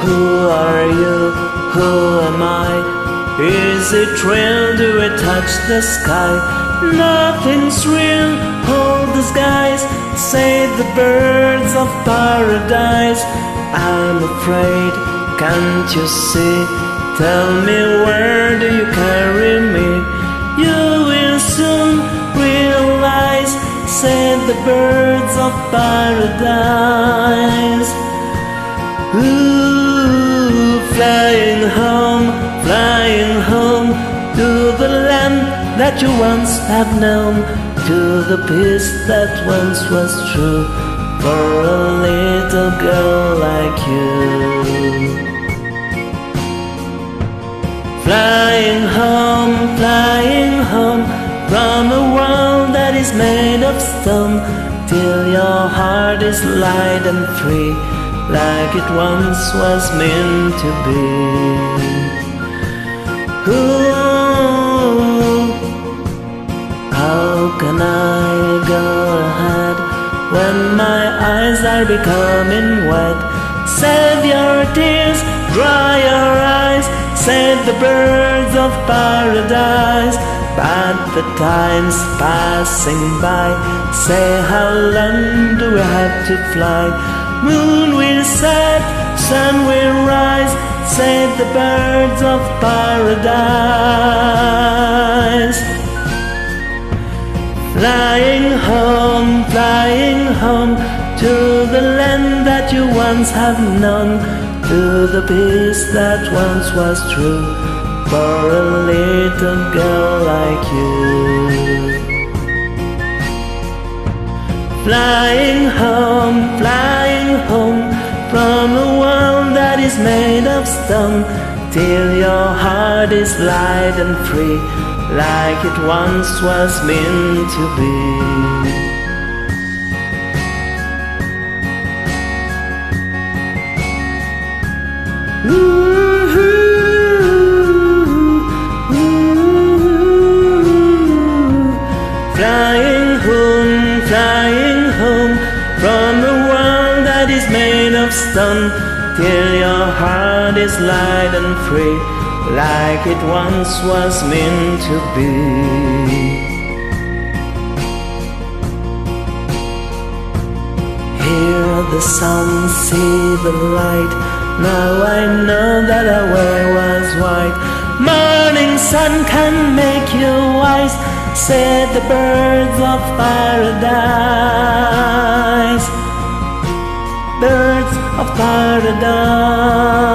Who are you? Who am I? Is it real? Do we touch the sky? Nothing's real, hold the skies, say the birds of paradise. I'm afraid, can't you see? Tell me, where do you carry me? You will soon realize, said the birds of paradise. Ooh, flying home to the land that you once have known, to the peace that once was true for a little girl like you. Flying home from a world that is made of stone, till your heart is light and free, like it once was meant to be. Ooh, how can I go ahead when my eyes are becoming wet? Save your tears, dry your eyes, said the birds of paradise. But the time's passing by, say how long do we have to fly? Moon will set, sun will rise, said the birds of paradise. Flying home to the land that you once have known, to the peace that once was true for a little girl like you. Flying home from a world that is made of stone, till your heart is light and free, like it once was meant to be. Flying home from a world that is made of stone, till your heart is light and free, like it once was meant to be. Hear the sound, see the light, now I know that our way was white. Morning sun can make you wise, said the birds of paradise. Birds of paradise.